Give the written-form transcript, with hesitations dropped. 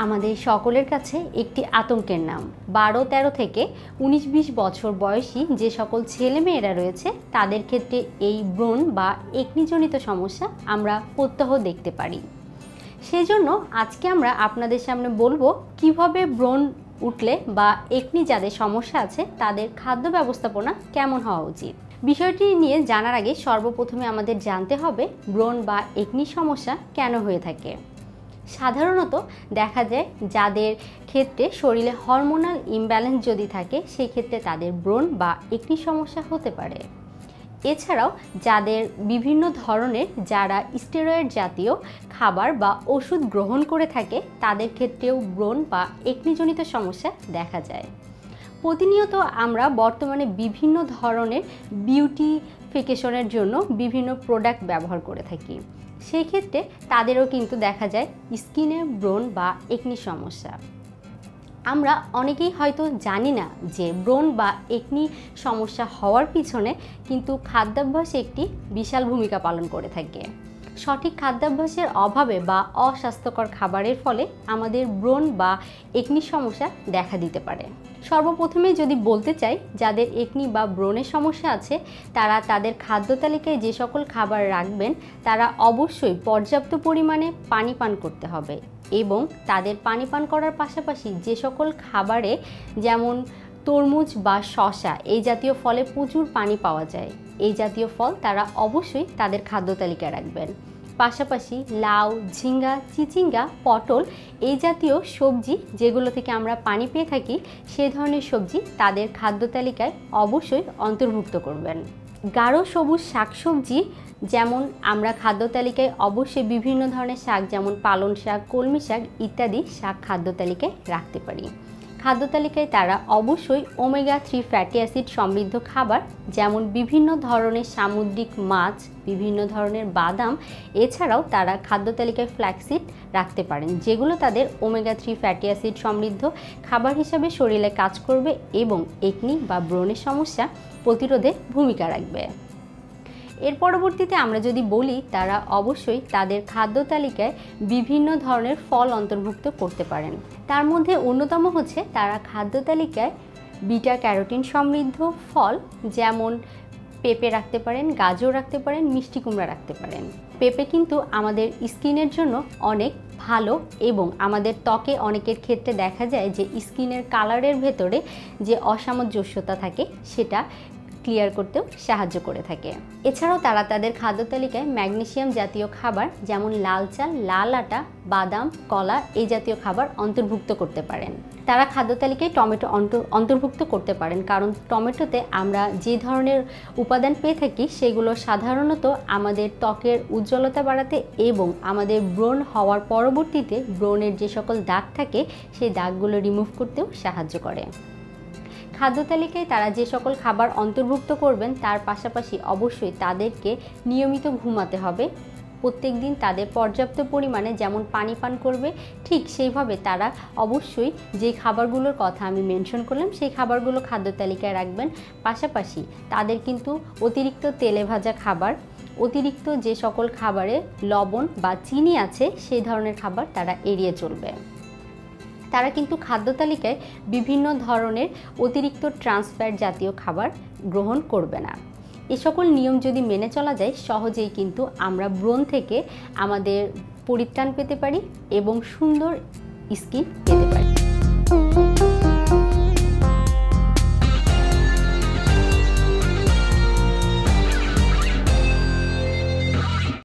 আমাদের সকলের কাছে একটি আতঙ্কের নাম। 12-13 থেকে 19-20 বছর বয়সী যে সকল ছেলেমেয়েরা রয়েছে তাদের ক্ষেত্রে এই ব্রণ বা একনিজনিত সমস্যা আমরা প্রত্যহ দেখতে পারি। সেজন্য আজকে আমরা আপনাদের সামনে বলবো কিভাবে ব্রণ উঠলে বা একনি যাদের সমস্যা আছে তাদের খাদ্য ব্যবস্থাপনা কেমন হওয়া উচিত। বিষয়টি নিয়ে জানার আগে সর্বপ্রথমে আমাদের জানতে হবে ব্রণ বা একনি সমস্যা কেন হয়ে থাকে। সাধারণত দেখা যায় যাদের ক্ষেত্রে শরীরে হরমোনাল ইমব্যালেন্স যদি থাকে সেই ক্ষেত্রে তাদের ব্রণ বা একনি সমস্যা হতে পারে। এছাড়াও যাদের বিভিন্ন ধরনের যারা স্টেরয়েড জাতীয় খাবার বা ওষুধ গ্রহণ করে থাকে তাদের ক্ষেত্রেও ব্রণ বা একনিজনিত সমস্যা দেখা যায়। প্রতিনিয়ত আমরা বর্তমানে বিভিন্ন ধরনের বিউটিফিকেশনের জন্য বিভিন্ন প্রোডাক্ট ব্যবহার করে থাকি। সেই ক্ষেত্রে তাদেরও কিন্তু দেখা যায় স্কিনে ব্রণ বা একনি সমস্যা। আমরা অনেকেই হয়তো জানি না যে ব্রণ বা একনি সমস্যা হওয়ার পিছনে কিন্তু খাদ্যাভ্যাস একটি বিশাল ভূমিকা পালন করে থাকে। সঠিক খাদ্যাভ্যাসের অভাবে বা অস্বাস্থ্যকর খাবারের ফলে আমাদের ব্রণ বা একনি সমস্যা দেখা দিতে পারে। সর্বপ্রথমে যদি বলতে চাই যাদের একনি বা ব্রণের সমস্যা আছে তারা তাদের খাদ্য তালিকায় যে সকল খাবার রাখবেন তারা অবশ্যই পর্যাপ্ত পরিমাণে পানি পান করতে হবে এবং তাদের পানি পান করার পাশাপাশি যে সকল খাবারে যেমন তরমুজ বা শসা এই জাতীয় ফলে প্রচুর পানি পাওয়া যায় এই জাতীয় ফল তারা অবশ্যই তাদের খাদ্য তালিকায় রাখবেন। পাশাপাশি লাউ, ঝিঙ্গা, চিচিঙ্গা, পটল এই জাতীয় সবজি যেগুলো থেকে আমরা পানি পেয়ে থাকি সেই ধরনের সবজি তাদের খাদ্য তালিকায় অবশ্যই অন্তর্ভুক্ত করবেন। গাঢ় সবুজ শাকসবজি যেমন আমরা খাদ্য তালিকায় অবশ্যই বিভিন্ন ধরনের শাক যেমন পালং শাক, কলমি শাক ইত্যাদি শাক খাদ্য তালিকায় রাখতে পারি। খাদ্য তালিকায় তারা অবশ্যই ওমেগা-3 ফ্যাটি অ্যাসিড সমৃদ্ধ খাবার যেমন বিভিন্ন ধরনের সামুদ্রিক মাছ, বিভিন্ন ধরনের বাদাম এছাড়াও তারা খাদ্য তালিকায় ফ্ল্যাক্সিড রাখতে পারেন যেগুলো তাদের ওমেগা-3 ফ্যাটি অ্যাসিড সমৃদ্ধ খাবার হিসাবে শরীরে কাজ করবে এবং একনি বা ব্রণের সমস্যা প্রতিরোধে ভূমিকা রাখবে। এর পরবর্তীতে আমরা যদি বলি তারা অবশ্যই তাদের খাদ্য তালিকায় বিভিন্ন ধরনের ফল অন্তর্ভুক্ত করতে পারেন। তার মধ্যে অন্যতম হচ্ছে তারা খাদ্য তালিকায় বিটা ক্যারোটিন সমৃদ্ধ ফল যেমন পেঁপে রাখতে পারেন, গাজর রাখতে পারেন, মিষ্টি কুমড়া রাখতে পারেন। পেঁপে কিন্তু আমাদের স্কিনের জন্য অনেক ভালো এবং আমাদের ত্বকে অনেকের ক্ষেত্রে দেখা যায় যে স্কিনের কালারের ভেতরে যে অসামঞ্জস্যতা থাকে সেটা ক্লিয়ার করতেও সাহায্য করে থাকে। এছাড়াও তারা তাদের খাদ্য তালিকায় ম্যাগনেসিয়াম জাতীয় খাবার যেমন লাল চাল, লাল আটা, বাদাম, কলা এই জাতীয় খাবার অন্তর্ভুক্ত করতে পারেন। তারা খাদ্য তালিকায় টমেটো অন্তর্ভুক্ত করতে পারেন কারণ টমেটোতে আমরা যে ধরনের উপাদান পেয়ে থাকি সেগুলো সাধারণত আমাদের ত্বকের উজ্জ্বলতা বাড়াতে এবং আমাদের ব্রণ হওয়ার পরবর্তীতে ব্রণের যে সকল দাগ থাকে সেই দাগগুলো রিমুভ করতেও সাহায্য করে। খাদ্য তালিকায় তারা যে সকল খাবার অন্তর্ভুক্ত করবেন তার পাশাপাশি অবশ্যই তাদেরকে নিয়মিত ঘুমাতে হবে। প্রত্যেক দিন তাদের পর্যাপ্ত পরিমাণে যেমন পানি পান করবে ঠিক সেইভাবে তারা অবশ্যই যে খাবারগুলোর কথা আমি মেনশন করলাম সেই খাবারগুলো খাদ্য তালিকায় রাখবেন। পাশাপাশি তাদের কিন্তু অতিরিক্ত তেলে ভাজা খাবার, অতিরিক্ত যে সকল খাবারে লবণ বা চিনি আছে সেই ধরনের খাবার তারা এড়িয়ে চলবে। তারা কিন্তু খাদ্য তালিকায় বিভিন্ন ধরনের অতিরিক্ত ট্রান্সফ্যাট জাতীয় খাবার গ্রহণ করবে না। এ সকল নিয়ম যদি মেনে চলা যায় সহজেই কিন্তু আমরা ব্রণ থেকে আমাদের পরিত্রাণ পেতে পারি এবং সুন্দর স্কিন পেতে পারি।